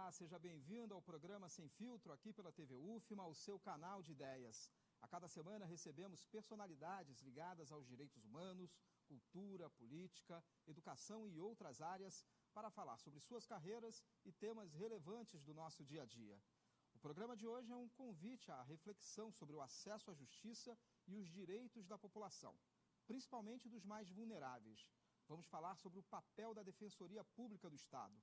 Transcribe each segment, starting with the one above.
Olá, seja bem-vindo ao programa Sem Filtro, aqui pela TV UFMA, o seu canal de ideias. A cada semana recebemos personalidades ligadas aos direitos humanos, cultura, política, educação e outras áreas para falar sobre suas carreiras e temas relevantes do nosso dia a dia. O programa de hoje é um convite à reflexão sobre o acesso à justiça e os direitos da população, principalmente dos mais vulneráveis. Vamos falar sobre o papel da Defensoria Pública do Estado.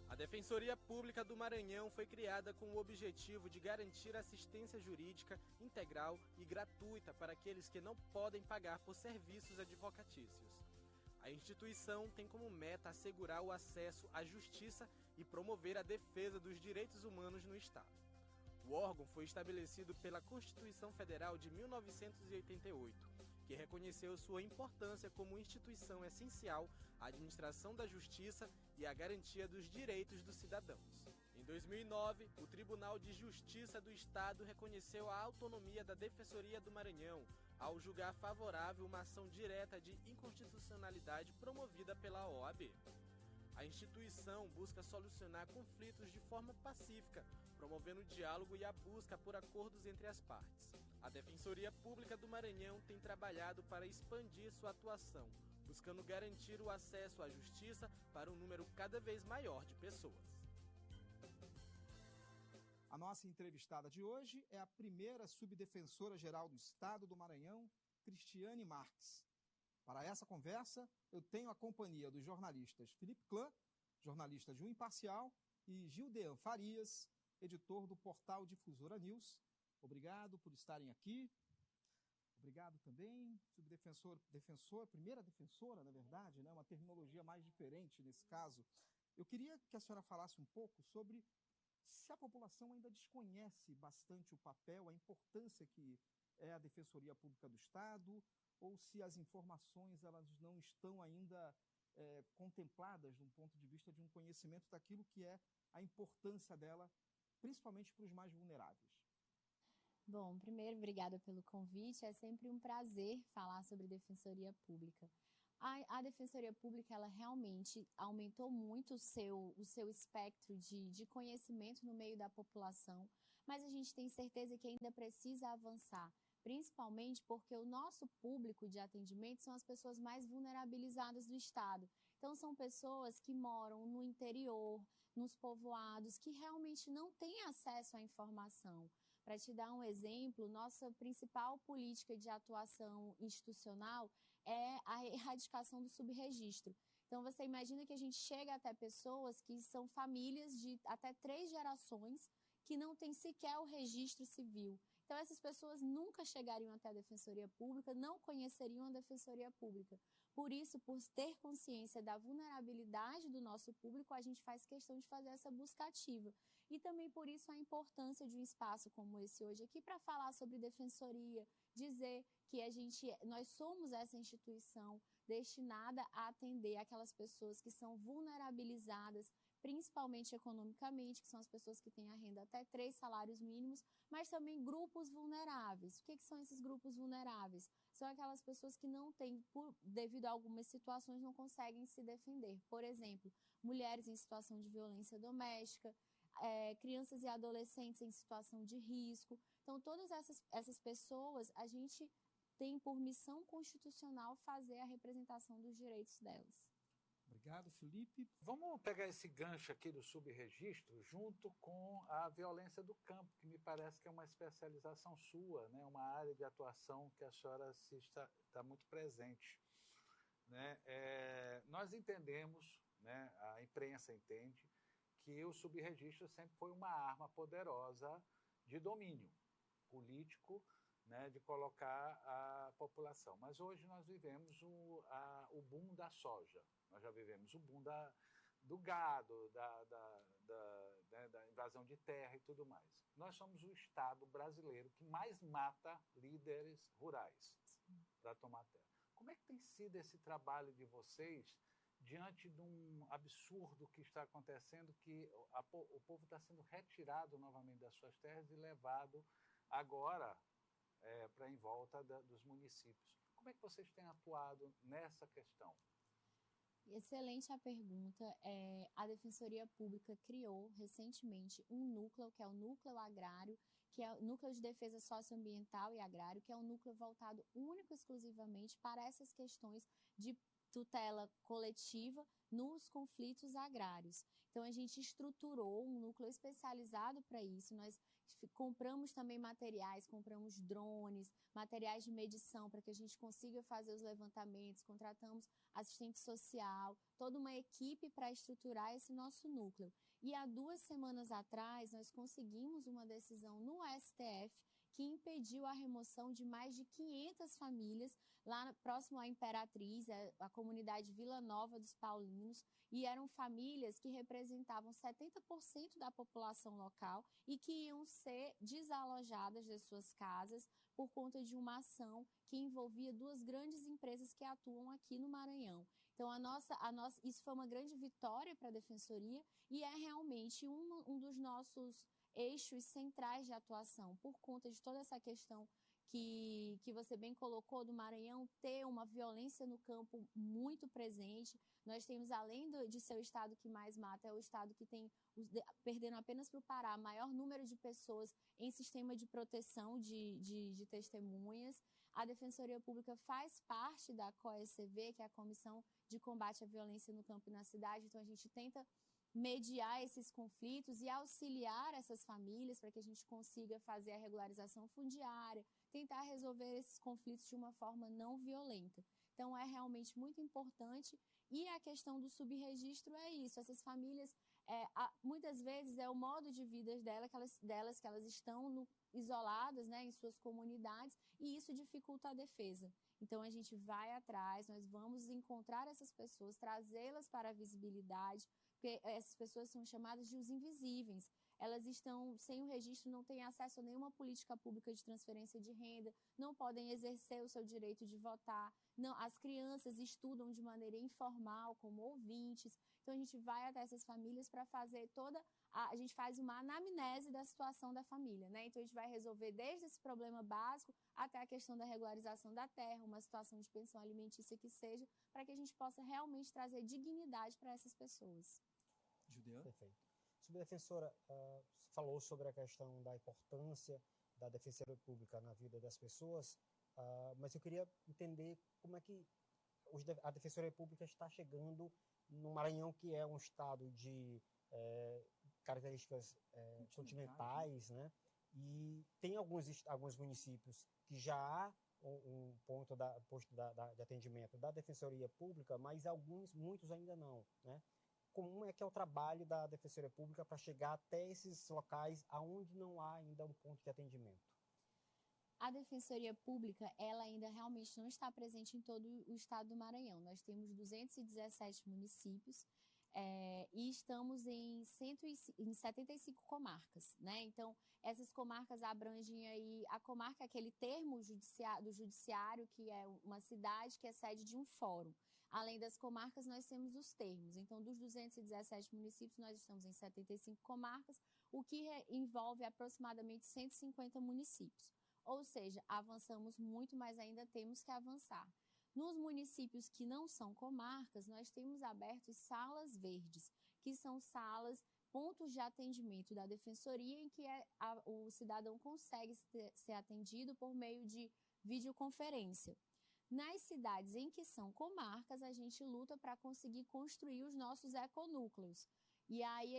A Defensoria Pública do Maranhão foi criada com o objetivo de garantir assistência jurídica integral e gratuita para aqueles que não podem pagar por serviços advocatícios. A instituição tem como meta assegurar o acesso à justiça e promover a defesa dos direitos humanos no Estado. O órgão foi estabelecido pela Constituição Federal de 1988, que reconheceu sua importância como instituição essencial à administração da justiça e à garantia dos direitos dos cidadãos. Em 2009, o Tribunal de Justiça do Estado reconheceu a autonomia da Defensoria do Maranhão ao julgar favorável uma ação direta de inconstitucionalidade promovida pela OAB. A instituição busca solucionar conflitos de forma pacífica, promovendo o diálogo e a busca por acordos entre as partes. A Defensoria Pública do Maranhão tem trabalhado para expandir sua atuação, buscando garantir o acesso à justiça para um número cada vez maior de pessoas. A nossa entrevistada de hoje é a primeira subdefensora-geral do Estado do Maranhão, Cristiane Marques. Para essa conversa, eu tenho a companhia dos jornalistas Felipe Clã, jornalista de O Imparcial, e Gildean Farias, editor do portal Difusora News. Obrigado por estarem aqui. Obrigado também, primeira defensora, na verdade, né? Uma terminologia mais diferente nesse caso. Eu queria que a senhora falasse um pouco sobre se a população ainda desconhece bastante o papel, a importância que é a Defensoria Pública do Estado, ou se as informações elas não estão ainda contempladas de um ponto de vista de um conhecimento daquilo que é a importância dela, principalmente para os mais vulneráveis. Bom, primeiro, obrigada pelo convite. É sempre um prazer falar sobre Defensoria Pública. A Defensoria Pública, ela realmente aumentou muito o seu espectro de conhecimento no meio da população, mas a gente tem certeza que ainda precisa avançar, principalmente porque o nosso público de atendimento são as pessoas mais vulnerabilizadas do Estado. Então, são pessoas que moram no interior, nos povoados, que realmente não têm acesso à informação. Para te dar um exemplo, nossa principal política de atuação institucional é a erradicação do subregistro. Então, você imagina que a gente chega até pessoas que são famílias de até 3 gerações que não têm sequer o registro civil. Então, essas pessoas nunca chegariam até a Defensoria Pública, não conheceriam a Defensoria Pública. Por isso, por ter consciência da vulnerabilidade do nosso público, a gente faz questão de fazer essa busca ativa. E também por isso a importância de um espaço como esse hoje aqui para falar sobre defensoria, dizer que nós somos essa instituição destinada a atender aquelas pessoas que são vulnerabilizadas, principalmente economicamente, que são as pessoas que têm a renda até 3 salários mínimos, mas também grupos vulneráveis. O que são esses grupos vulneráveis? São aquelas pessoas que não têm, devido a algumas situações, não conseguem se defender. Por exemplo, mulheres em situação de violência doméstica, crianças e adolescentes em situação de risco. Então, todas essas pessoas, a gente tem por missão constitucional fazer a representação dos direitos delas. Obrigado, Felipe. Vamos pegar esse gancho aqui do subregistro junto com a violência do campo, que me parece que é uma especialização sua, né? Uma área de atuação que a senhora está muito presente. Né? Nós entendemos, né? A imprensa entende, que o subregistro sempre foi uma arma poderosa de domínio político, né, de colocar a população. Mas hoje nós vivemos o boom da soja. Nós já vivemos o boom do gado, da invasão de terra e tudo mais. Nós somos o Estado brasileiro que mais mata líderes rurais para tomar terra. Como é que tem sido esse trabalho de vocês diante de um absurdo que está acontecendo, que o povo está sendo retirado novamente das suas terras e levado agora para em volta dos municípios? Como é que vocês têm atuado nessa questão? Excelente a pergunta. A Defensoria Pública criou recentemente um núcleo, que é o Núcleo Agrário, que é o Núcleo de Defesa Socioambiental e Agrário, que é um núcleo voltado único e exclusivamente para essas questões de tutela coletiva nos conflitos agrários. Então, a gente estruturou um núcleo especializado para isso. Nós compramos também materiais, compramos drones, materiais de medição para que a gente consiga fazer os levantamentos, contratamos assistente social, toda uma equipe para estruturar esse nosso núcleo. E há 2 semanas atrás, nós conseguimos uma decisão no STF que impediu a remoção de mais de 500 famílias lá próximo à Imperatriz, a comunidade Vila Nova dos Paulinos, e eram famílias que representavam 70% da população local e que iam ser desalojadas das suas casas por conta de uma ação que envolvia 2 grandes empresas que atuam aqui no Maranhão. Então, isso foi uma grande vitória para a Defensoria e é realmente um dos nossos eixos centrais de atuação, por conta de toda essa questão que você bem colocou do Maranhão ter uma violência no campo muito presente. Nós temos, além de ser o estado que mais mata, é o estado que tem, perdendo apenas para o Pará, maior número de pessoas em sistema de proteção de testemunhas. A Defensoria Pública faz parte da COECV, que é a Comissão de Combate à Violência no Campo e na Cidade, então a gente tenta mediar esses conflitos e auxiliar essas famílias para que a gente consiga fazer a regularização fundiária, tentar resolver esses conflitos de uma forma não violenta. Então, é realmente muito importante. E a questão do subregistro é isso. Essas famílias, muitas vezes, é o modo de vida delas que elas estão isoladas, né, em suas comunidades, e isso dificulta a defesa. Então, a gente vai atrás, nós vamos encontrar essas pessoas, trazê-las para a visibilidade, porque essas pessoas são chamadas de os invisíveis. Elas estão sem o registro, não têm acesso a nenhuma política pública de transferência de renda, não podem exercer o seu direito de votar. Não, as crianças estudam de maneira informal, como ouvintes. Então, a gente vai até essas famílias para fazer a gente faz uma anamnese da situação da família, né? Então, a gente vai resolver desde esse problema básico até a questão da regularização da terra, uma situação de pensão alimentícia que seja, para que a gente possa realmente trazer dignidade para essas pessoas. Juliana? Perfeito. Subdefensora, você falou sobre a questão da importância da Defensoria Pública na vida das pessoas, mas eu queria entender como é que a Defensoria Pública está chegando no Maranhão, que é um estado de características continentais, né? E tem alguns municípios que já há um posto de atendimento da Defensoria Pública, mas muitos ainda não, né? Como é que é o trabalho da Defensoria Pública para chegar até esses locais onde não há ainda um ponto de atendimento? A Defensoria Pública, ela ainda realmente não está presente em todo o estado do Maranhão. Nós temos 217 municípios e estamos em 75 comarcas, né? Então, essas comarcas abrangem aí, a comarca é aquele termo do judiciário, que é uma cidade que é sede de um fórum. Além das comarcas, nós temos os termos. Então, dos 217 municípios, nós estamos em 75 comarcas, o que envolve aproximadamente 150 municípios. Ou seja, avançamos muito, mas ainda temos que avançar. Nos municípios que não são comarcas, nós temos abertos salas verdes, que são pontos de atendimento da Defensoria, em que o cidadão consegue ser atendido por meio de videoconferência. Nas cidades em que são comarcas, a gente luta para conseguir construir os nossos econúcleos. E aí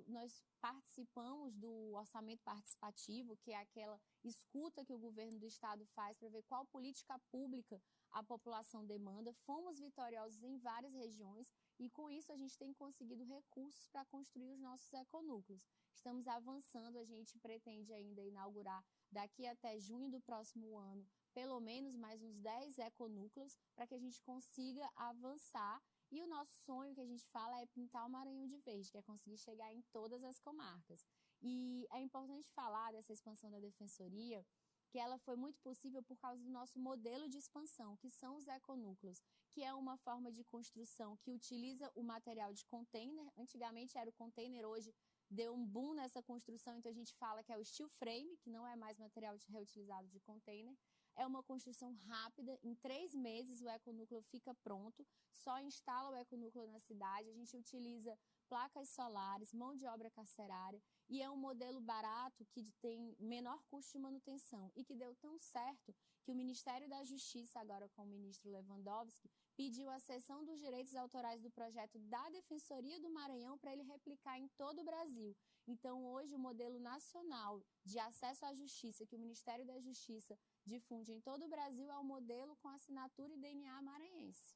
nós participamos do orçamento participativo, que é aquela escuta que o governo do estado faz para ver qual política pública a população demanda. Fomos vitoriosos em várias regiões e com isso a gente tem conseguido recursos para construir os nossos econúcleos. Estamos avançando, a gente pretende ainda inaugurar daqui até junho do próximo ano pelo menos mais uns 10 econúcleos para que a gente consiga avançar. E o nosso sonho que a gente fala é pintar o Maranhão de verde, que é conseguir chegar em todas as comarcas. E é importante falar dessa expansão da Defensoria, que ela foi muito possível por causa do nosso modelo de expansão, que são os econúcleos, que é uma forma de construção que utiliza o material de container. Antigamente era o container, hoje deu um boom nessa construção, então a gente fala que é o steel frame, que não é mais material reutilizado de container. É uma construção rápida, em 3 meses o econúcleo fica pronto, só instala o econúcleo na cidade, a gente utiliza placas solares, mão de obra carcerária, e é um modelo barato que tem menor custo de manutenção e que deu tão certo que o Ministério da Justiça, agora com o ministro Lewandowski, pediu a cessão dos direitos autorais do projeto da Defensoria do Maranhão para ele replicar em todo o Brasil. Então, hoje, o modelo nacional de acesso à justiça que o Ministério da Justiça difunde em todo o Brasil é o modelo com assinatura e DNA maranhense.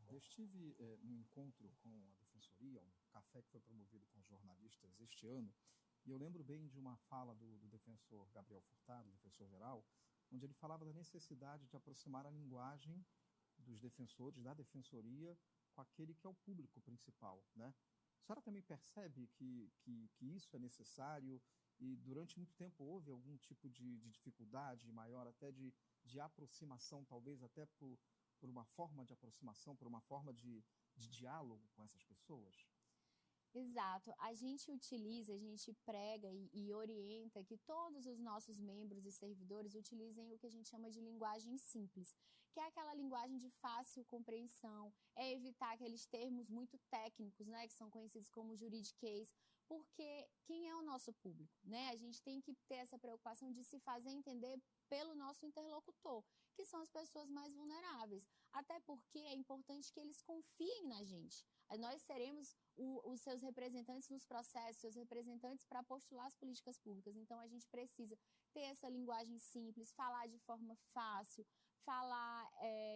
Eu estive num encontro com a Defensoria, um café que foi promovido com jornalistas este ano, e eu lembro bem de uma fala do defensor Gabriel Furtado, defensor-geral, onde ele falava da necessidade de aproximar a linguagem dos defensores, da Defensoria, com aquele que é o público principal, né? A senhora também percebe que isso é necessário e durante muito tempo houve algum tipo de dificuldade maior, até de aproximação, talvez até por uma forma de aproximação, por uma forma de diálogo com essas pessoas? Exato. A gente utiliza, a gente prega e orienta que todos os nossos membros e servidores utilizem o que a gente chama de linguagem simples, que é aquela linguagem de fácil compreensão, é evitar aqueles termos muito técnicos, né, que são conhecidos como juridiquês, porque quem é o nosso público, né? A gente tem que ter essa preocupação de se fazer entender pelo nosso interlocutor, que são as pessoas mais vulneráveis, até porque é importante que eles confiem na gente. Nós seremos os seus representantes nos processos, seus representantes para postular as políticas públicas. Então, a gente precisa ter essa linguagem simples, falar de forma fácil, falar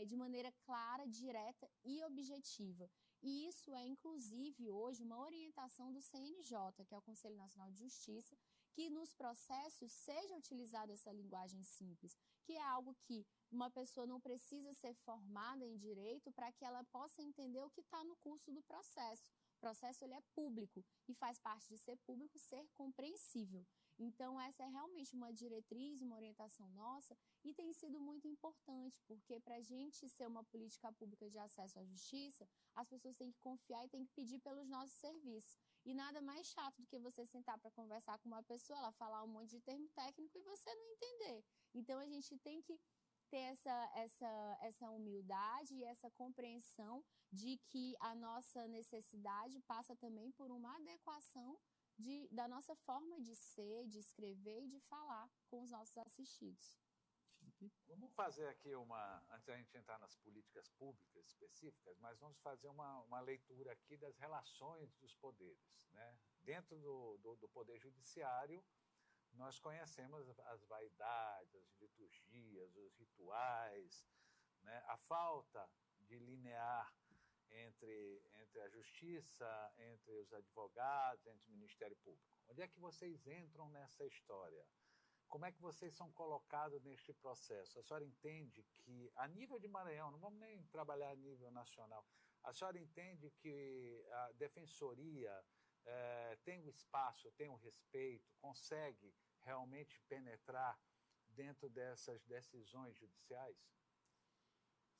de maneira clara, direta e objetiva. E isso é, inclusive, hoje, uma orientação do CNJ, que é o Conselho Nacional de Justiça, que nos processos seja utilizada essa linguagem simples, que é algo que uma pessoa não precisa ser formada em direito para que ela possa entender o que está no curso do processo. O processo ele é público e faz parte de ser público ser compreensível. Então, essa é realmente uma diretriz, uma orientação nossa e tem sido muito importante, porque para a gente ser uma política pública de acesso à justiça, as pessoas têm que confiar e têm que pedir pelos nossos serviços. E nada mais chato do que você sentar para conversar com uma pessoa, ela falar um monte de termo técnico e você não entender. Então, a gente tem que ter essa humildade e essa compreensão de que a nossa necessidade passa também por uma adequação da nossa forma de ser, de escrever e de falar com os nossos assistidos. Vamos fazer aqui antes da gente entrar nas políticas públicas específicas, mas vamos fazer uma leitura aqui das relações dos poderes, né? Dentro do Poder Judiciário, nós conhecemos as vaidades, as liturgias, os rituais, né? A falta de linear entre a justiça, entre os advogados, entre o Ministério Público. Onde é que vocês entram nessa história? Como é que vocês são colocados neste processo? A senhora entende que, a nível de Maranhão, não vamos nem trabalhar a nível nacional, a senhora entende que a Defensoria tem o espaço, tem o respeito, consegue realmente penetrar dentro dessas decisões judiciais?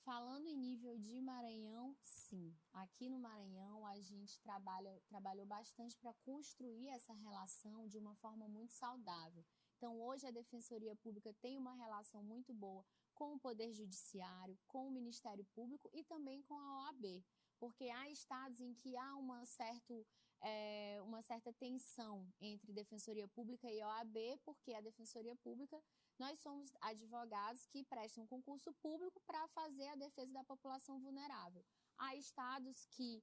Falando em nível de Maranhão, sim. Aqui no Maranhão, a gente trabalhou bastante para construir essa relação de uma forma muito saudável. Então, hoje a Defensoria Pública tem uma relação muito boa com o Poder Judiciário, com o Ministério Público e também com a OAB, porque há estados em que há uma certa tensão entre Defensoria Pública e OAB, porque a Defensoria Pública, nós somos advogados que prestam concurso público para fazer a defesa da população vulnerável. Há estados que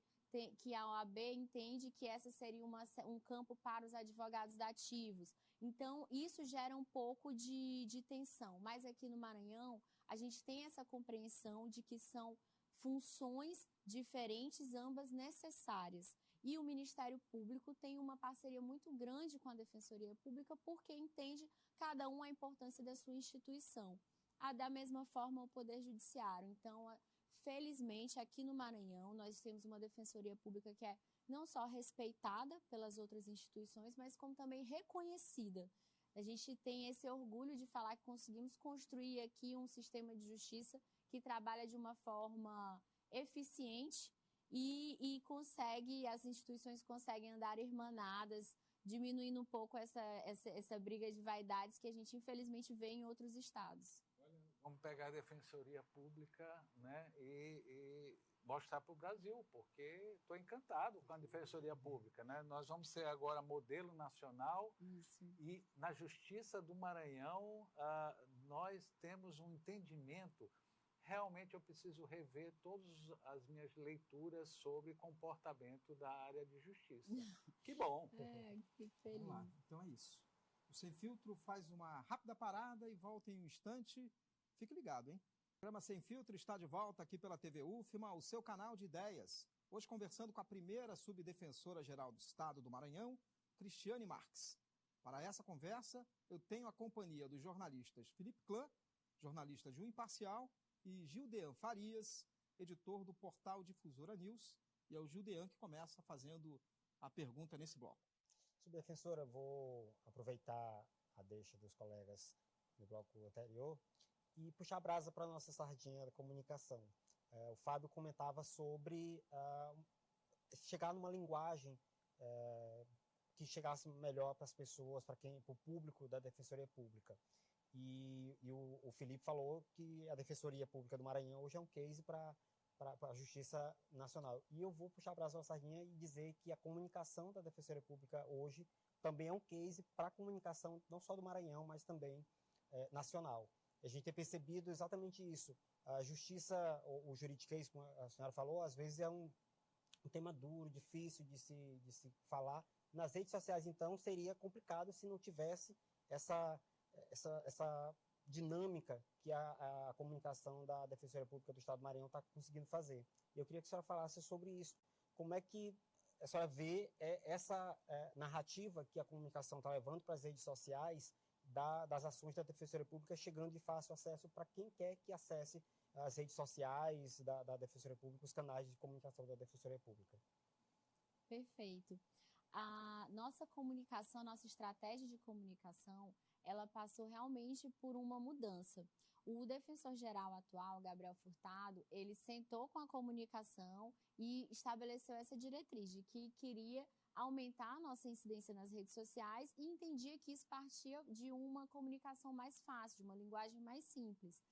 a OAB entende que essa seria um campo para os advogados dativos. Então, isso gera um pouco de tensão. Mas aqui no Maranhão, a gente tem essa compreensão de que são funções diferentes, ambas necessárias. E o Ministério Público tem uma parceria muito grande com a Defensoria Pública porque entende cada um a importância da sua instituição. Da mesma forma, o Poder Judiciário. Então, felizmente, aqui no Maranhão, nós temos uma Defensoria Pública que é não só respeitada pelas outras instituições, mas como também reconhecida. A gente tem esse orgulho de falar que conseguimos construir aqui um sistema de justiça que trabalha de uma forma eficiente e as instituições conseguem andar irmanadas, diminuindo um pouco essa briga de vaidades que a gente infelizmente vê em outros estados. Olha, vamos pegar a Defensoria Pública, né, e mostrar para o Brasil, porque estou encantado com a Defensoria Pública, né? Nós vamos ser agora modelo nacional. Isso. E na Justiça do Maranhão nós temos um entendimento. Realmente eu preciso rever todas as minhas leituras sobre comportamento da área de justiça. Que bom! Que Vamos lá, feliz. então é isso. O Sem Filtro faz uma rápida parada e volta em um instante. Fique ligado, hein? O programa Sem Filtro está de volta aqui pela TV UFMA, o seu canal de ideias. Hoje conversando com a primeira subdefensora-geral do Estado do Maranhão, Cristiane Marques. Para essa conversa, eu tenho a companhia dos jornalistas Felipe Clã, jornalista de O Imparcial, e Gildean Farias, editor do portal Difusora News. E é o Gildean que começa fazendo a pergunta nesse bloco. Subdefensora, vou aproveitar a deixa dos colegas no bloco anterior e puxar a brasa para a nossa sardinha da comunicação. O Fábio comentava sobre chegar numa linguagem que chegasse melhor para as pessoas, para o público da Defensoria Pública. E o Felipe falou que a Defensoria Pública do Maranhão hoje é um case para a Justiça Nacional. E eu vou puxar a brasa da sardinha e dizer que a comunicação da Defensoria Pública hoje também é um case para a comunicação não só do Maranhão, mas também nacional. A gente tem percebido exatamente isso. A justiça, o juridiquês, como a senhora falou, às vezes é um tema duro, difícil de se falar. Nas redes sociais, então, seria complicado se não tivesse essa dinâmica que a comunicação da Defensoria Pública do Estado do Maranhão está conseguindo fazer. E eu queria que a senhora falasse sobre isso. Como é que a senhora vê essa narrativa que a comunicação está levando para as redes sociais das ações da Defensoria Pública chegando de fácil acesso para quem quer que acesse as redes sociais da Defensoria Pública, os canais de comunicação da Defensoria Pública? Perfeito. A nossa comunicação, nossa estratégia de comunicação, ela passou realmente por uma mudança. O defensor-geral atual, Gabriel Furtado, ele sentou com a comunicação e estabeleceu essa diretriz de que queria aumentar a nossa incidência nas redes sociais e entendia que isso partia de uma comunicação mais fácil, de uma linguagem mais simples.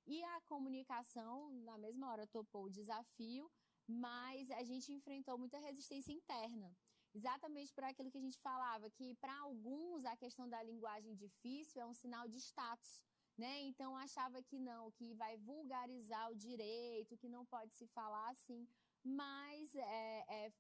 E a comunicação, na mesma hora, topou o desafio, mas a gente enfrentou muita resistência interna. Exatamente por aquilo que a gente falava, que para alguns a questão da linguagem difícil é um sinal de status, né? Então achava que não, que vai vulgarizar o direito, que não pode se falar assim. Mas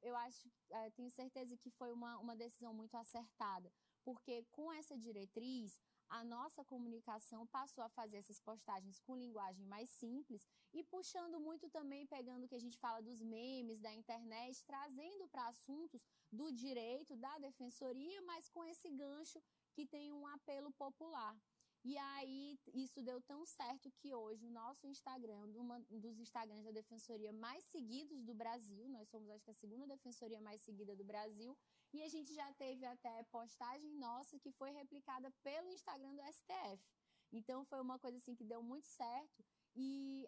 eu tenho certeza que foi uma decisão muito acertada, porque com essa diretriz, a nossa comunicação passou a fazer essas postagens com linguagem mais simples e puxando muito também, pegando o que a gente fala dos memes, da internet, trazendo para assuntos do direito, da defensoria, mas com esse gancho que tem um apelo popular. E aí, isso deu tão certo que hoje o nosso Instagram, um dos Instagrams da Defensoria mais seguidos do Brasil, nós somos, acho que, a segunda defensoria mais seguida do Brasil, e a gente já teve até postagem nossa que foi replicada pelo Instagram do STF. Então, foi uma coisa assim que deu muito certo. E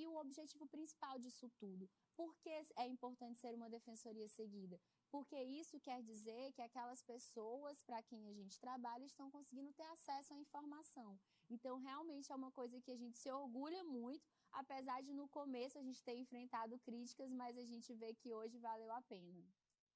o objetivo principal disso tudo, por que é importante ser uma defensoria seguida? Porque isso quer dizer que aquelas pessoas para quem a gente trabalha estão conseguindo ter acesso à informação. Então, realmente é uma coisa que a gente se orgulha muito, apesar de no começo a gente ter enfrentado críticas, mas a gente vê que hoje valeu a pena.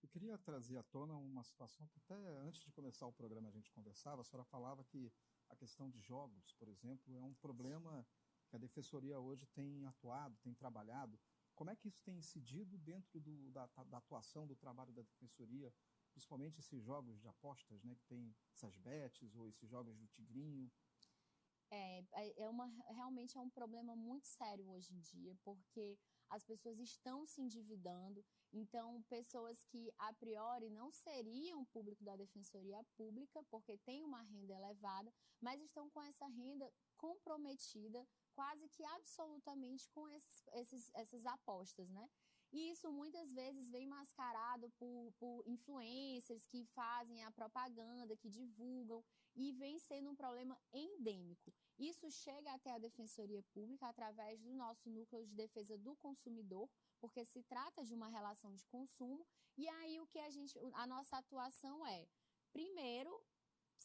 Eu queria trazer à tona uma situação que até antes de começar o programa a gente conversava, a senhora falava que a questão de jogos, por exemplo, é um problema que a Defensoria hoje tem atuado, tem trabalhado. Como é que isso tem incidido dentro da atuação do trabalho da Defensoria, principalmente esses jogos de apostas, né, que tem essas bets ou esses jogos do tigrinho? Realmente é um problema muito sério hoje em dia, porque as pessoas estão se endividando. Então, pessoas que a priori não seriam público da Defensoria Pública, porque têm uma renda elevada, mas estão com essa renda comprometida quase que absolutamente com essas apostas, né? E isso muitas vezes vem mascarado por influencers que fazem a propaganda, que divulgam, e vem sendo um problema endêmico. Isso chega até a Defensoria Pública através do nosso núcleo de defesa do consumidor, porque se trata de uma relação de consumo, e aí a nossa atuação é, primeiro,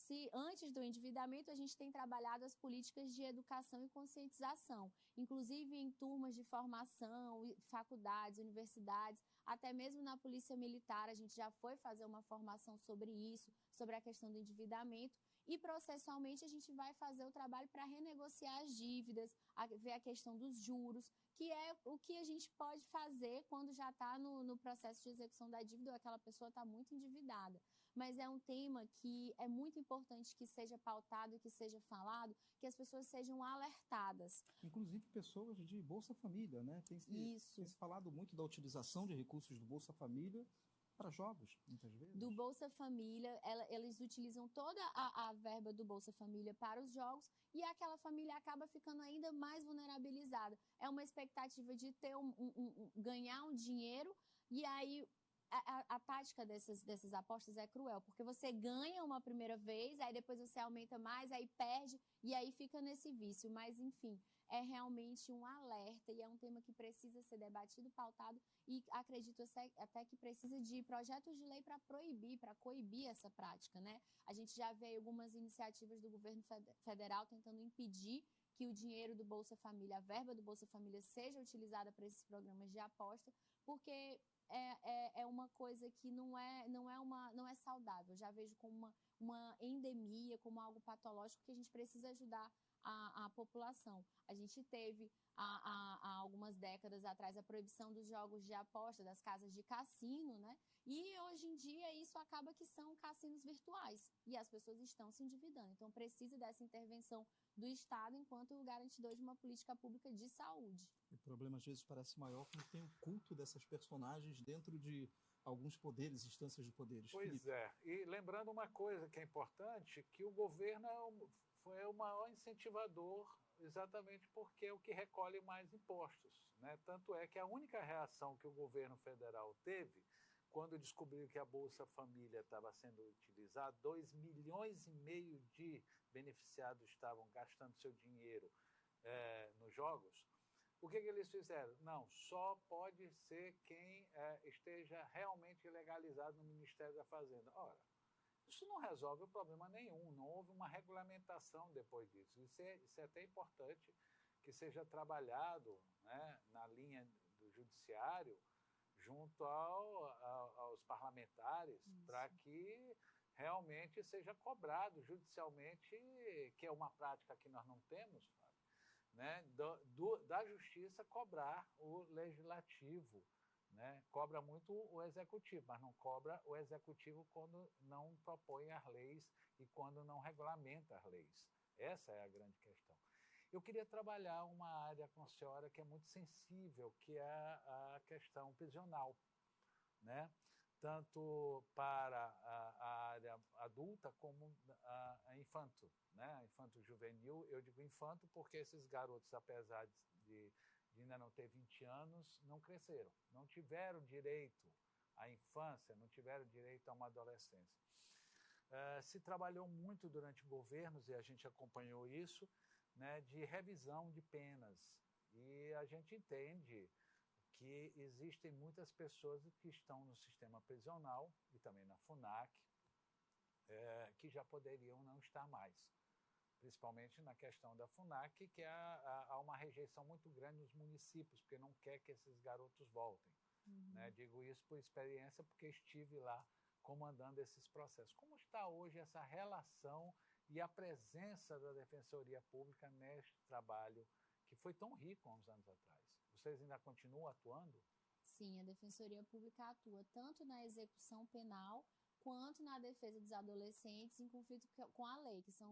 se antes do endividamento a gente tem trabalhado as políticas de educação e conscientização, inclusive em turmas de formação, faculdades, universidades, até mesmo na Polícia Militar a gente já foi fazer uma formação sobre isso, sobre a questão do endividamento, e processualmente a gente vai fazer o trabalho para renegociar as dívidas, ver a questão dos juros, que é o que a gente pode fazer quando já está no processo de execução da dívida ou aquela pessoa está muito endividada. Mas é um tema que é muito importante que seja pautado e que seja falado, que as pessoas sejam alertadas. Inclusive pessoas de Bolsa Família, né? Tem se falado muito da utilização de recursos do Bolsa Família para jogos, muitas vezes. Do Bolsa Família, eles utilizam toda a verba do Bolsa Família para os jogos e aquela família acaba ficando ainda mais vulnerabilizada. É uma expectativa de ter ganhar um dinheiro e aí a tática dessas apostas é cruel, porque você ganha uma primeira vez, aí depois você aumenta mais, aí perde e aí fica nesse vício. Mas, enfim, é realmente um alerta e é um tema que precisa ser debatido, pautado e acredito até que precisa de projetos de lei para proibir, para coibir essa prática, né? A gente já vê algumas iniciativas do governo federal tentando impedir que o dinheiro do Bolsa Família, a verba do Bolsa Família seja utilizada para esses programas de aposta, porque é uma coisa que não é saudável. Eu já vejo como uma endemia, como algo patológico que a gente precisa ajudar a população. A gente teve há algumas décadas atrás a proibição dos jogos de aposta, das casas de cassino, né? E hoje em dia isso acaba que são cassinos virtuais e as pessoas estão se endividando. Então precisa dessa intervenção do Estado enquanto garantidor de uma política pública de saúde. O problema às vezes parece maior quando tem o culto dessas personagens dentro de alguns poderes, instâncias de poderes. Pois Felipe. E lembrando uma coisa que é importante, que o governo foi o maior incentivador exatamente porque é o que recolhe mais impostos, né? Tanto é que a única reação que o governo federal teve quando descobriu que a Bolsa Família estava sendo utilizada, 2,5 milhões de beneficiados estavam gastando seu dinheiro nos jogos, o que eles fizeram? Não, só pode ser quem esteja realmente legalizado no Ministério da Fazenda. Ora, isso não resolve o problema nenhum, não houve uma regulamentação depois disso. Isso é até importante que seja trabalhado, né, na linha do judiciário, junto aos parlamentares, para que realmente seja cobrado judicialmente, que é uma prática que nós não temos, né, da justiça cobrar o legislativo, né? Cobra muito o executivo, mas não cobra o executivo quando não propõe as leis e quando não regulamenta as leis. Essa é a grande questão. Eu queria trabalhar uma área com a senhora que é muito sensível, que é a questão prisional, né? Tanto para a área adulta como a infanto, né? Infanto-juvenil. Eu digo infanto porque esses garotos, apesar de ainda não ter 20 anos, não cresceram, não tiveram direito à infância, não tiveram direito a uma adolescência. Se trabalhou muito durante governos, e a gente acompanhou isso, né, de revisão de penas. E a gente entende que existem muitas pessoas que estão no sistema prisional e também na FUNAC, que já poderiam não estar mais. Principalmente na questão da FUNAC, que há uma rejeição muito grande nos municípios, porque não quer que esses garotos voltem. Né? Digo isso por experiência, porque estive lá comandando esses processos. Como está hoje essa relação e a presença da Defensoria Pública neste trabalho que foi tão rico há uns anos atrás? Vocês ainda continuam atuando? Sim, a Defensoria Pública atua tanto na execução penal quanto na defesa dos adolescentes em conflito com a lei, que são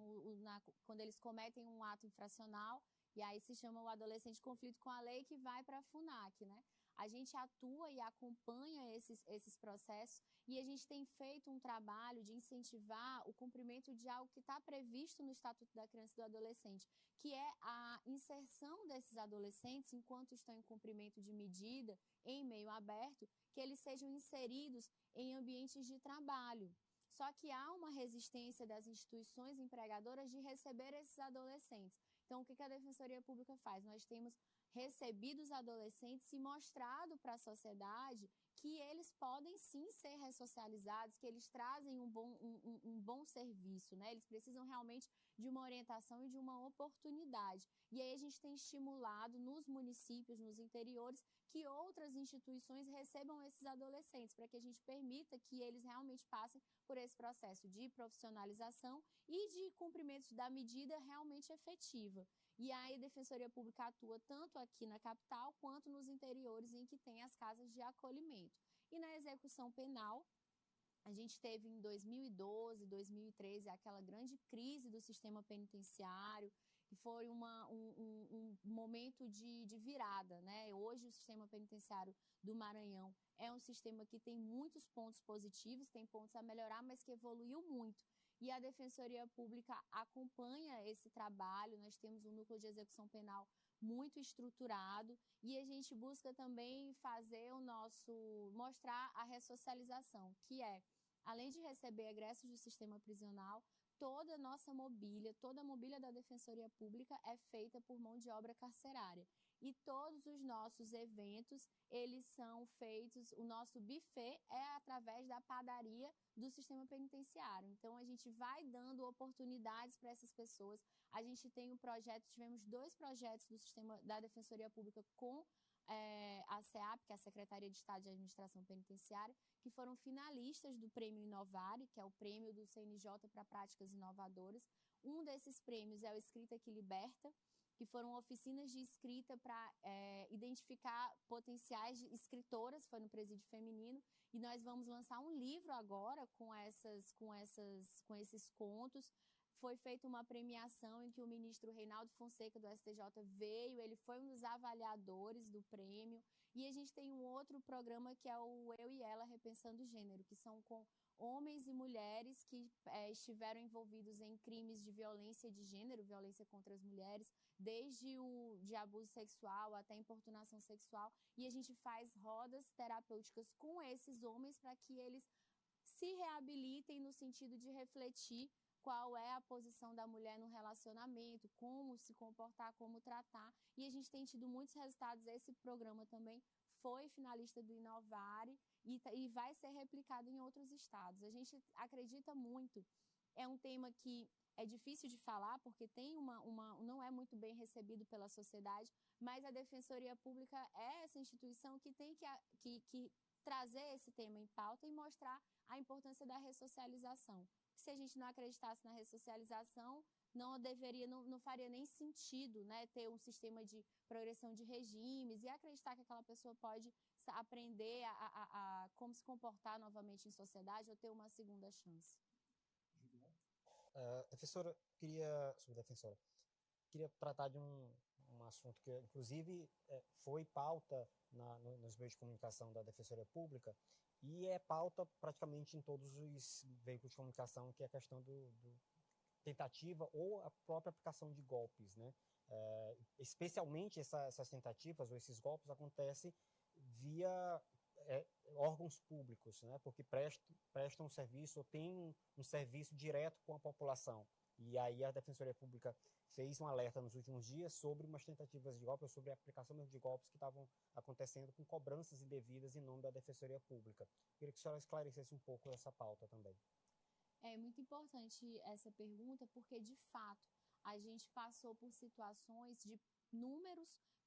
quando eles cometem um ato infracional, e aí se chama o adolescente conflito com a lei, que vai para a FUNAC, né? A gente atua e acompanha esses processos e a gente tem feito um trabalho de incentivar o cumprimento de algo que está previsto no Estatuto da Criança e do Adolescente, que é a inserção desses adolescentes, enquanto estão em cumprimento de medida em meio aberto, que eles sejam inseridos em ambientes de trabalho. Só que há uma resistência das instituições empregadoras de receber esses adolescentes. Então, o que a Defensoria Pública faz? Nós temos recebido os adolescentes e mostrado para a sociedade que eles podem sim ser ressocializados, que eles trazem um bom serviço, né? Eles precisam realmente de uma orientação e de uma oportunidade. E aí a gente tem estimulado nos municípios, nos interiores, que outras instituições recebam esses adolescentes, para que a gente permita que eles realmente passem por esse processo de profissionalização e de cumprimento da medida realmente efetiva. E aí a Defensoria Pública atua tanto aqui na capital quanto nos interiores em que tem as casas de acolhimento. E na execução penal, a gente teve em 2012, 2013, aquela grande crise do sistema penitenciário, que foi um momento de virada, né? Hoje o sistema penitenciário do Maranhão é um sistema que tem muitos pontos positivos, tem pontos a melhorar, mas que evoluiu muito. E a Defensoria Pública acompanha esse trabalho, nós temos um núcleo de execução penal muito estruturado e a gente busca também mostrar a ressocialização, que é, além de receber egressos do sistema prisional, toda a nossa mobília, toda a mobília da Defensoria Pública é feita por mão de obra carcerária. E todos os nossos eventos, eles são feitos, o nosso buffet é através da padaria do sistema penitenciário. Então, a gente vai dando oportunidades para essas pessoas. A gente tem tivemos 2 projetos do sistema da Defensoria Pública com a SEAP, que é a Secretaria de Estado de Administração Penitenciária, que foram finalistas do Prêmio Inovare, que é o prêmio do CNJ para práticas inovadoras. Um desses prêmios é o Escrita que Liberta, que foram oficinas de escrita para identificar potenciais escritoras, foi no Presídio Feminino, e nós vamos lançar um livro agora com esses contos. Foi feita uma premiação em que o ministro Reinaldo Fonseca, do STJ, veio, ele foi um dos avaliadores do prêmio, e a gente tem um outro programa que é o Eu e Ela Repensando o Gênero, que são com homens e mulheres que estiveram envolvidos em crimes de violência de gênero, violência contra as mulheres, desde de abuso sexual até importunação sexual, e a gente faz rodas terapêuticas com esses homens para que eles se reabilitem no sentido de refletir qual é a posição da mulher no relacionamento, como se comportar, como tratar, e a gente tem tido muitos resultados. Esse programa também foi finalista do Inovare e vai ser replicado em outros estados. A gente acredita muito, é um tema que é difícil de falar, porque não é muito bem recebido pela sociedade, mas a Defensoria Pública é essa instituição que tem que trazer esse tema em pauta e mostrar a importância da ressocialização. Se a gente não acreditasse na ressocialização, não faria nem sentido, né, ter um sistema de progressão de regimes e acreditar que aquela pessoa pode aprender a como se comportar novamente em sociedade ou ter uma segunda chance. Defensora, queria tratar de um assunto que, inclusive, foi pauta nos meios de comunicação da Defensoria Pública e é pauta praticamente em todos os veículos de comunicação, que é a questão do tentativa ou a própria aplicação de golpes, né? Especialmente essas tentativas ou esses golpes acontecem via órgãos públicos, né? Porque prestam um serviço ou têm um serviço direto com a população. E aí a Defensoria Pública fez um alerta nos últimos dias sobre umas tentativas de golpe, sobre a aplicação mesmo de golpes que estavam acontecendo com cobranças indevidas em nome da Defensoria Pública. Queria que a senhora esclarecesse um pouco essa pauta também. É muito importante essa pergunta, porque, de fato, a gente passou por situações de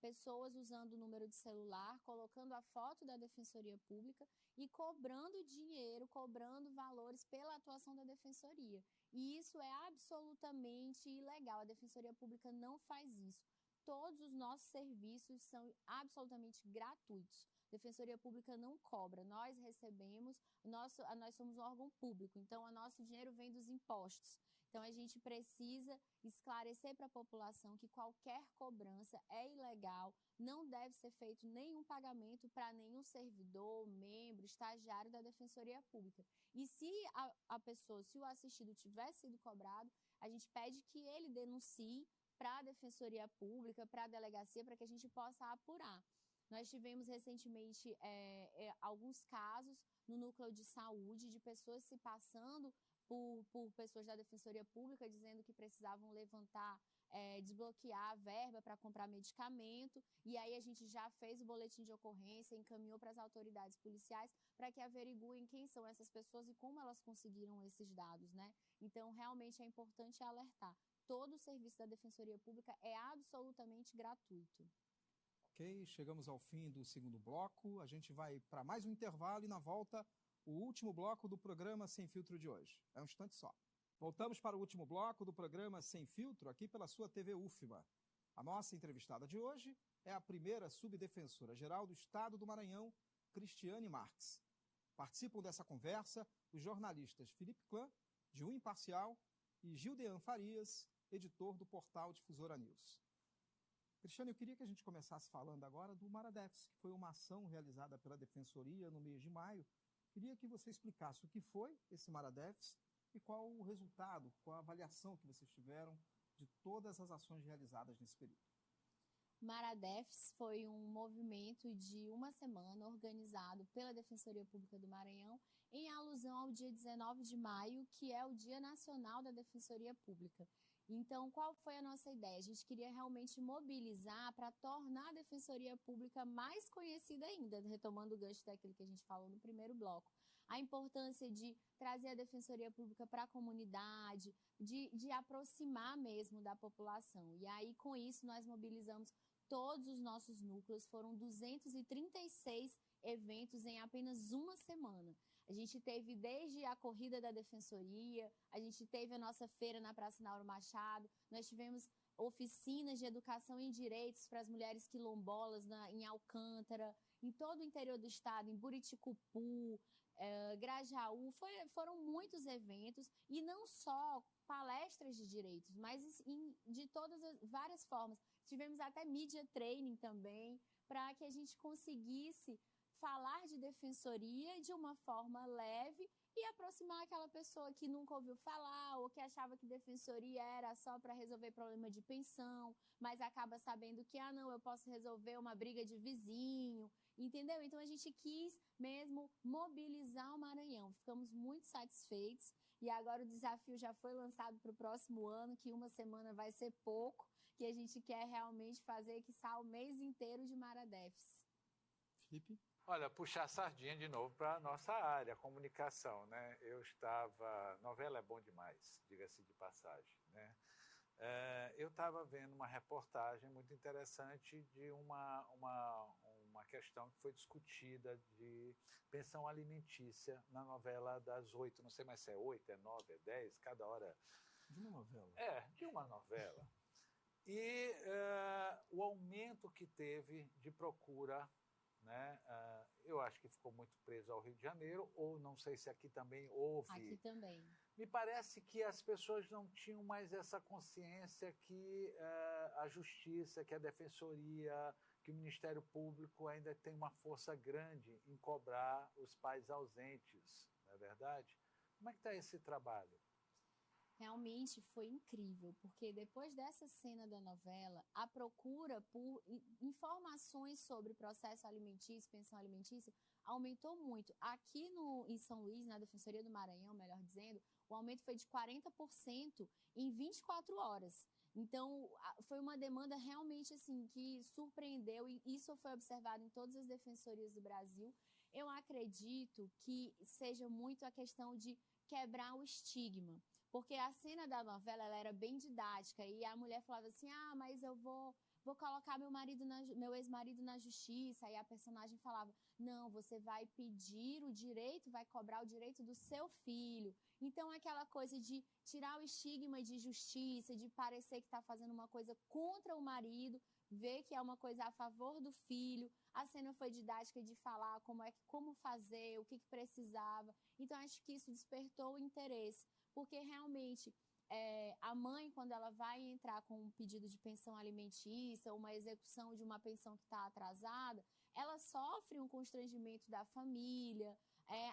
pessoas usando o número de celular, colocando a foto da Defensoria Pública e cobrando dinheiro, cobrando valores pela atuação da Defensoria. E isso é absolutamente ilegal. A Defensoria Pública não faz isso. Todos os nossos serviços são absolutamente gratuitos. A Defensoria Pública não cobra. Nós recebemos, nós somos um órgão público, então o nosso dinheiro vem dos impostos. Então a gente precisa esclarecer para a população que qualquer cobrança é ilegal, não deve ser feito nenhum pagamento para nenhum servidor, membro, estagiário da Defensoria Pública. E se se o assistido tiver sido cobrado, a gente pede que ele denuncie para a Defensoria Pública, para a delegacia, para que a gente possa apurar. Nós tivemos recentemente alguns casos no núcleo de saúde de pessoas se passando por pessoas da Defensoria Pública dizendo que precisavam levantar, desbloquear a verba para comprar medicamento, e aí a gente já fez o boletim de ocorrência, encaminhou para as autoridades policiais para que averiguem quem são essas pessoas e como elas conseguiram esses dados, né? Então, realmente é importante alertar. Todo o serviço da Defensoria Pública é absolutamente gratuito. Ok, chegamos ao fim do segundo bloco. A gente vai para mais um intervalo e, na volta, o último bloco do programa Sem Filtro de hoje. É um instante só. Voltamos para o último bloco do programa Sem Filtro, aqui pela sua TV UFBA. A nossa entrevistada de hoje é a primeira subdefensora-geral do Estado do Maranhão, Cristiane Marques. Participam dessa conversa os jornalistas Felipe Clã, de O Imparcial, e Gildean Farias, editor do portal Difusora News. Cristiane, eu queria que a gente começasse falando agora do Maradefs, que foi uma ação realizada pela Defensoria no mês de maio. Queria que você explicasse o que foi esse Maradefs e qual o resultado, qual a avaliação que vocês tiveram de todas as ações realizadas nesse período. Maradefs foi um movimento de uma semana organizado pela Defensoria Pública do Maranhão em alusão ao dia 19 de maio, que é o Dia Nacional da Defensoria Pública. Então, qual foi a nossa ideia? A gente queria realmente mobilizar para tornar a Defensoria Pública mais conhecida ainda, retomando o gancho daquilo que a gente falou no primeiro bloco. A importância de trazer a Defensoria Pública para a comunidade, de aproximar mesmo da população. E aí, com isso, nós mobilizamos todos os nossos núcleos, foram 236 eventos em apenas uma semana. A gente teve desde a corrida da Defensoria, a gente teve a nossa feira na Praça Nauro Machado, nós tivemos oficinas de educação em direitos para as mulheres quilombolas em Alcântara, em todo o interior do estado, em Buriticupu, Grajaú, foram muitos eventos, e não só palestras de direitos, mas de todas as várias formas. Tivemos até media training também, para que a gente conseguisse falar de defensoria de uma forma leve e aproximar aquela pessoa que nunca ouviu falar ou que achava que defensoria era só para resolver problema de pensão, mas acaba sabendo que, não, eu posso resolver uma briga de vizinho, entendeu? Então, a gente quis mesmo mobilizar o Maranhão. Ficamos muito satisfeitos e agora o desafio já foi lançado para o próximo ano, que uma semana vai ser pouco, que a gente quer realmente fazer, quiçá, o mês inteiro de Maradefs. Felipe? Olha, puxar a sardinha de novo para a nossa área, a comunicação, né? Novela é bom demais, diga-se de passagem, né? Eu estava vendo uma reportagem muito interessante de uma questão que foi discutida de pensão alimentícia na novela das 8, não sei mais se é 8, é 9, é 10, cada hora... De uma novela. De uma novela. E o aumento que teve de procura, né? Eu acho que ficou muito preso ao Rio de Janeiro, ou não sei se aqui também houve. Aqui também. Me parece que as pessoas não tinham mais essa consciência que a Justiça, que a Defensoria, que o Ministério Público ainda tem uma força grande em cobrar os pais ausentes, não é verdade? Como é que está esse trabalho? Realmente foi incrível, porque depois dessa cena da novela, a procura por informações sobre processo alimentício, pensão alimentícia, aumentou muito. Aqui em São Luís, na Defensoria do Maranhão, melhor dizendo, o aumento foi de 40% em 24 horas. Então, foi uma demanda realmente assim que surpreendeu, e isso foi observado em todas as defensorias do Brasil. Eu acredito que seja muito a questão de quebrar o estigma. Porque a cena da novela ela era bem didática e a mulher falava assim, mas eu vou colocar meu ex-marido na justiça. E a personagem falava, não, você vai pedir o direito, vai cobrar o direito do seu filho. Então, aquela coisa de tirar o estigma de justiça, de parecer que está fazendo uma coisa contra o marido, ver que é uma coisa a favor do filho. A cena foi didática de falar como fazer, o que precisava. Então, acho que isso despertou o interesse. Porque realmente a mãe, quando ela vai entrar com um pedido de pensão alimentícia, uma execução de uma pensão que está atrasada, ela sofre um constrangimento da família,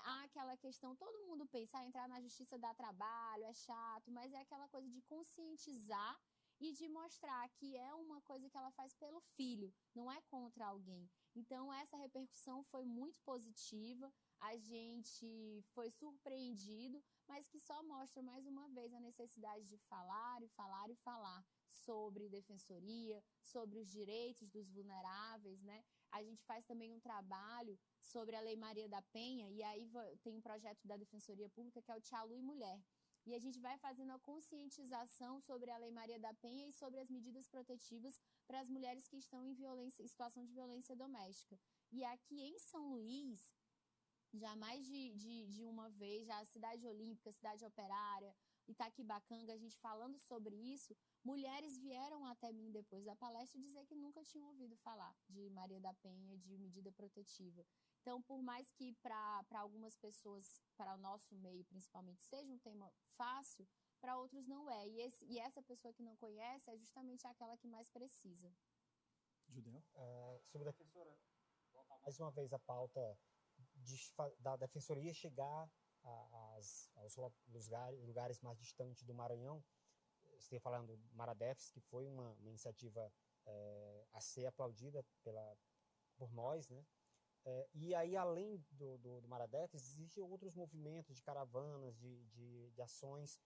há aquela questão, todo mundo pensa, entrar na justiça dá trabalho, é chato, mas é aquela coisa de conscientizar e de mostrar que é uma coisa que ela faz pelo filho, não é contra alguém. Então, essa repercussão foi muito positiva. a gente foi surpreendido, mas que só mostra mais uma vez a necessidade de falar e falar e falar sobre defensoria, sobre os direitos dos vulneráveis, né? A gente faz também um trabalho sobre a Lei Maria da Penha, e aí tem um projeto da Defensoria Pública que é o Tchalu e Mulher. E a gente vai fazendo a conscientização sobre a Lei Maria da Penha e sobre as medidas protetivas para as mulheres que estão em situação de violência doméstica. E aqui em São Luís, já mais de uma vez, já a Cidade Olímpica, Cidade Operária, Itaquibacanga, a gente falando sobre isso, mulheres vieram até mim depois da palestra dizer que nunca tinham ouvido falar de Maria da Penha, de medida protetiva. Então, por mais que para algumas pessoas, para o nosso meio principalmente, seja um tema fácil, para outros não é. E essa pessoa que não conhece é justamente aquela que mais precisa. Judeu? Sobre a defensora, voltar mais uma vez a pauta da defensoria chegar aos lugares mais distantes do Maranhão. Você falando do Maradefs, que foi uma iniciativa a ser aplaudida por nós, né? E aí, além do Maradefs, existem outros movimentos de caravanas, de ações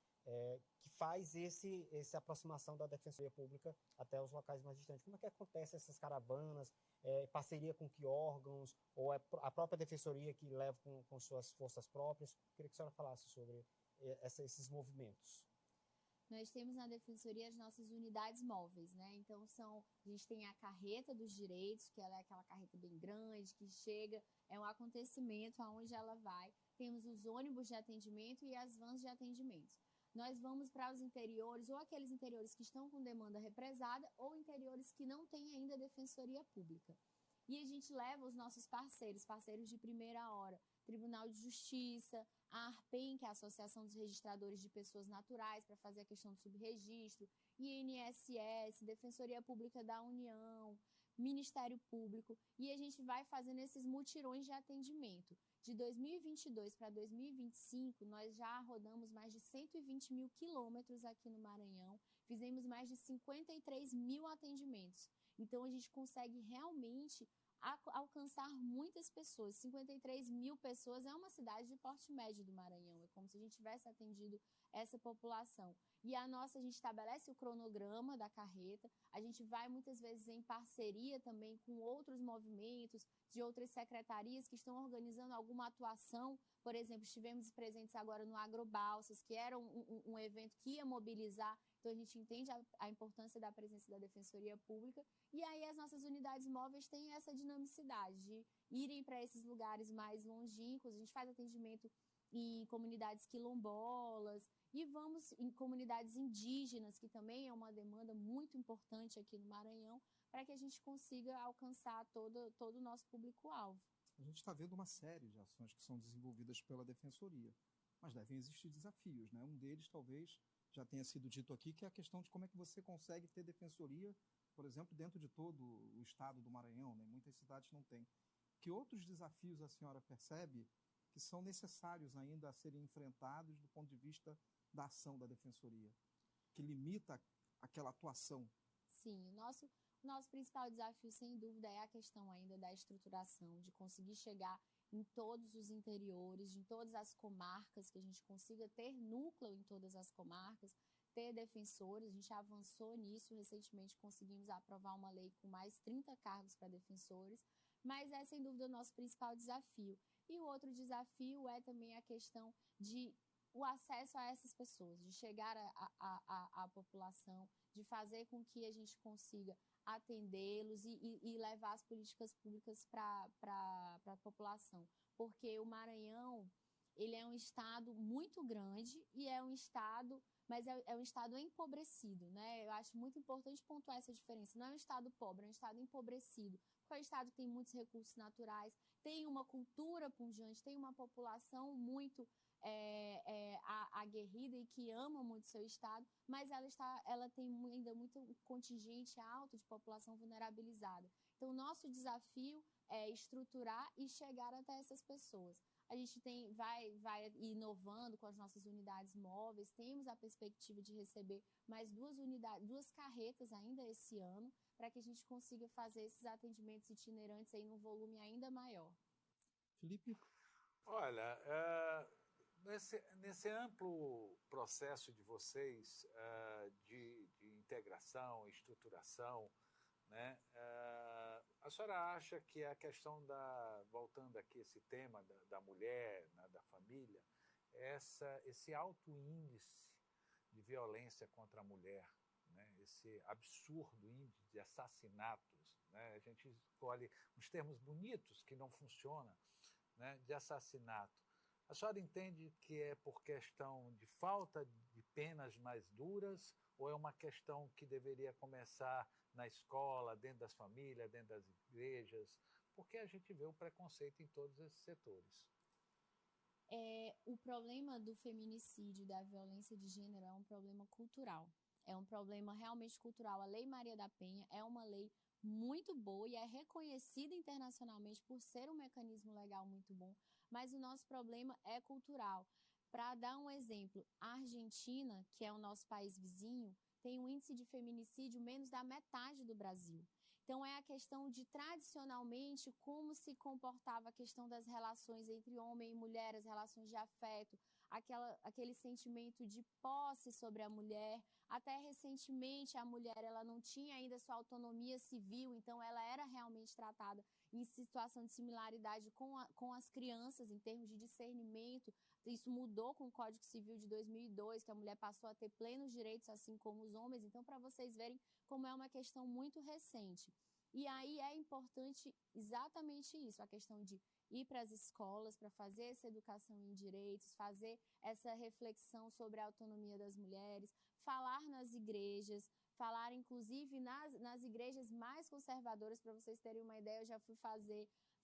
que faz essa aproximação da Defensoria Pública até os locais mais distantes. Como é que acontece essas caravanas? Parceria com que órgãos? Ou é a própria Defensoria que leva com suas forças próprias? Queria que a senhora falasse sobre esses movimentos. Nós temos na Defensoria as nossas unidades móveis, né? Então, a gente tem a carreta dos direitos, que ela é aquela carreta bem grande, que chega, é um acontecimento aonde ela vai. Temos os ônibus de atendimento e as vans de atendimento. Nós vamos para os interiores, ou aqueles interiores que estão com demanda represada, ou interiores que não têm ainda Defensoria Pública. E a gente leva os nossos parceiros de primeira hora, Tribunal de Justiça, a ARPEN, que é a Associação dos Registradores de Pessoas Naturais, para fazer a questão do subregistro, INSS, Defensoria Pública da União, Ministério Público, e a gente vai fazendo esses mutirões de atendimento. De 2022 para 2025, nós já rodamos mais de 120 mil quilômetros aqui no Maranhão, fizemos mais de 53 mil atendimentos. Então, a gente consegue realmente alcançar muitas pessoas. 53 mil pessoas é uma cidade de porte médio do Maranhão, é como se a gente tivesse atendido essa população. E a gente estabelece o cronograma da carreta, a gente vai muitas vezes em parceria também com outros movimentos, de outras secretarias que estão organizando alguma atuação. Por exemplo, estivemos presentes agora no Agrobalsas, que era um evento que ia mobilizar. Então, a gente entende a importância da presença da Defensoria Pública. E aí, as nossas unidades móveis têm essa dinamicidade de irem para esses lugares mais longínquos. A gente faz atendimento em comunidades quilombolas e vamos em comunidades indígenas, que também é uma demanda muito importante aqui no Maranhão, para que a gente consiga alcançar todo o nosso público-alvo. A gente está vendo uma série de ações que são desenvolvidas pela Defensoria, mas devem existir desafios, né? Um deles, talvez, já tenha sido dito aqui, que é a questão de como é que você consegue ter defensoria, por exemplo, dentro de todo o estado do Maranhão, né? Muitas cidades não têm. Que outros desafios a senhora percebe que são necessários ainda a serem enfrentados do ponto de vista da ação da defensoria, que limita aquela atuação? Sim, o nosso principal desafio, sem dúvida, é a questão ainda da estruturação, de conseguir chegar em todos os interiores, em todas as comarcas, que a gente consiga ter núcleo em todas as comarcas, ter defensores. A gente avançou nisso, recentemente conseguimos aprovar uma lei com mais 30 cargos para defensores, mas é sem dúvida o nosso principal desafio. E o outro desafio é também a questão de o acesso a essas pessoas, de chegar à população, de fazer com que a gente consiga atendê-los e levar as políticas públicas para a população. Porque o Maranhão, ele é um estado muito grande e é um estado, mas é um estado empobrecido, né? Eu acho muito importante pontuar essa diferença. Não é um estado pobre, é um estado empobrecido. Porque é um estado que tem muitos recursos naturais, tem uma cultura pujante, tem uma população muito aguerrida e que ama muito seu estado, mas ela tem ainda muito contingente alto de população vulnerabilizada. Então, o nosso desafio é estruturar e chegar até essas pessoas. A gente vai inovando com as nossas unidades móveis, temos a perspectiva de receber mais duas carretas ainda esse ano, para que a gente consiga fazer esses atendimentos itinerantes aí num volume ainda maior. Felipe? Olha, nesse amplo processo de vocês de integração, estruturação, né, a senhora acha que a questão voltando aqui esse tema da mulher, né, da família, esse alto índice de violência contra a mulher, né, esse absurdo índice de assassinatos, né, a gente escolhe uns termos bonitos que não funcionam, né, de assassinato. A senhora entende que é por questão de falta de penas mais duras ou é uma questão que deveria começar na escola, dentro das famílias, dentro das igrejas? Porque a gente vê o preconceito em todos esses setores. O problema do feminicídio e da violência de gênero é um problema cultural. É um problema realmente cultural. A Lei Maria da Penha é uma lei muito boa e é reconhecida internacionalmente por ser um mecanismo legal muito bom, mas o nosso problema é cultural. Para dar um exemplo, a Argentina, que é o nosso país vizinho, tem um índice de feminicídio menos da metade do Brasil. Então, é a questão de, tradicionalmente, como se comportava a questão das relações entre homem e mulher, as relações de afeto, aquele sentimento de posse sobre a mulher. Até recentemente, a mulher ela não tinha ainda sua autonomia civil, então ela era realmente tratada em situação de similaridade com as crianças, em termos de discernimento. Isso mudou com o Código Civil de 2002, que a mulher passou a ter plenos direitos, assim como os homens. Então, para vocês verem como é uma questão muito recente. E aí é importante exatamente isso, a questão de ir para as escolas para fazer essa educação em direitos, fazer essa reflexão sobre a autonomia das mulheres, falar nas igrejas, falar inclusive nas igrejas mais conservadoras. Para vocês terem uma ideia, eu já fui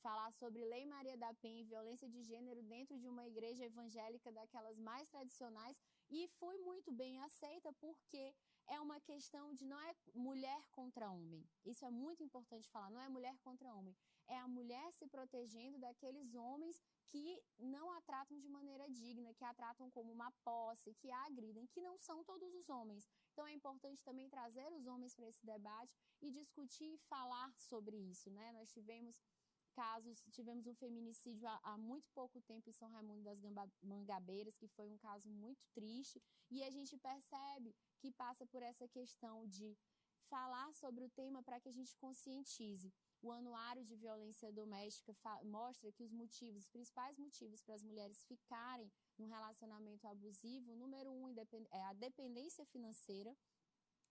falar sobre Lei Maria da Penha e violência de gênero dentro de uma igreja evangélica daquelas mais tradicionais e fui muito bem aceita, porque é uma questão de não é mulher contra homem. Isso é muito importante falar, não é mulher contra homem. É a mulher se protegendo daqueles homens que não a tratam de maneira digna, que a tratam como uma posse, que a agridem, que não são todos os homens. Então é importante também trazer os homens para esse debate e discutir e falar sobre isso, né? Nós tivemos um feminicídio há muito pouco tempo em São Raimundo das Mangabeiras, que foi um caso muito triste, e a gente percebe que passa por essa questão de falar sobre o tema para que a gente conscientize. O Anuário de Violência Doméstica mostra que os principais motivos para as mulheres ficarem num relacionamento abusivo, número 1 é a dependência financeira,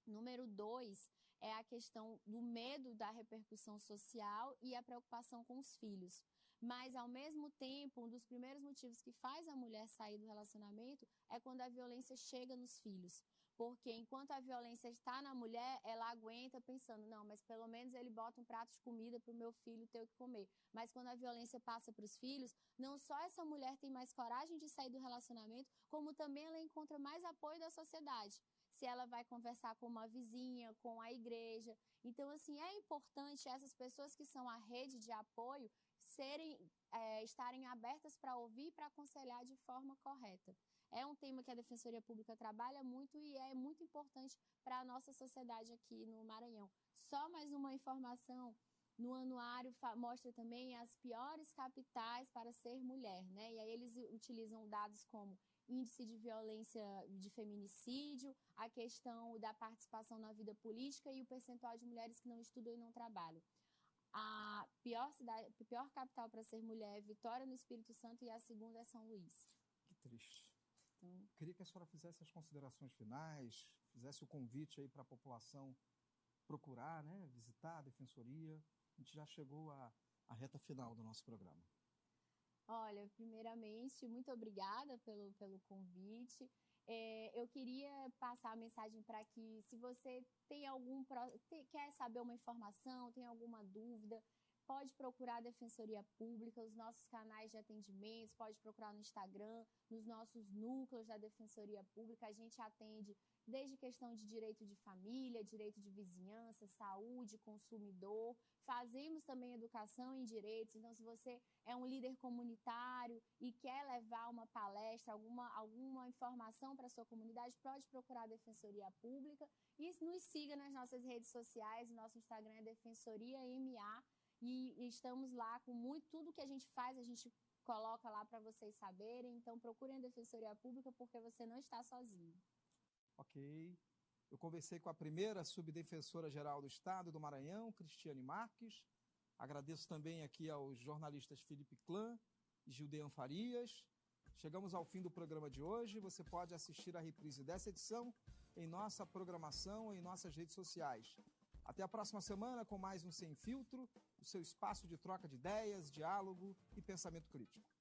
número 2 é a questão do medo da repercussão social e a preocupação com os filhos. Mas, ao mesmo tempo, um dos primeiros motivos que faz a mulher sair do relacionamento é quando a violência chega nos filhos. Porque enquanto a violência está na mulher, ela aguenta pensando, não, mas pelo menos ele bota um prato de comida para o meu filho ter o que comer. Mas quando a violência passa para os filhos, não só essa mulher tem mais coragem de sair do relacionamento, como também ela encontra mais apoio da sociedade. Se ela vai conversar com uma vizinha, com a igreja. Então, assim, é importante essas pessoas que são a rede de apoio estarem abertas para ouvir e para aconselhar de forma correta. É um tema que a Defensoria Pública trabalha muito e é muito importante para a nossa sociedade aqui no Maranhão. Só mais uma informação, no anuário mostra também as piores capitais para ser mulher, né? E aí eles utilizam dados como índice de violência de feminicídio, a questão da participação na vida política e o percentual de mulheres que não estudam e não trabalham. A pior capital para ser mulher é Vitória, no Espírito Santo, e a segunda é São Luís. Que triste. Então, queria que a senhora fizesse as considerações finais, fizesse o convite aí para a população procurar, né, visitar a Defensoria. A gente já chegou à reta final do nosso programa. Olha, primeiramente, muito obrigada pelo convite. Eu queria passar a mensagem para que, se você quer saber uma informação, tem alguma dúvida, pode procurar a Defensoria Pública, os nossos canais de atendimentos, pode procurar no Instagram, nos nossos núcleos da Defensoria Pública. A gente atende desde questão de direito de família, direito de vizinhança, saúde, consumidor. Fazemos também educação em direitos. Então, se você é um líder comunitário e quer levar uma palestra, alguma informação para a sua comunidade, pode procurar a Defensoria Pública e nos siga nas nossas redes sociais. Nosso Instagram é Defensoria MA. E estamos lá com tudo que a gente faz, a gente coloca lá para vocês saberem. Então, procurem a Defensoria Pública porque você não está sozinho. Ok. Eu conversei com a primeira subdefensora-geral do Estado do Maranhão, Cristiane Marques. Agradeço também aqui aos jornalistas Felipe Clã e Gildean Farias. Chegamos ao fim do programa de hoje. Você pode assistir a reprise dessa edição em nossa programação, em nossas redes sociais. Até a próxima semana com mais um Sem Filtro, o seu espaço de troca de ideias, diálogo e pensamento crítico.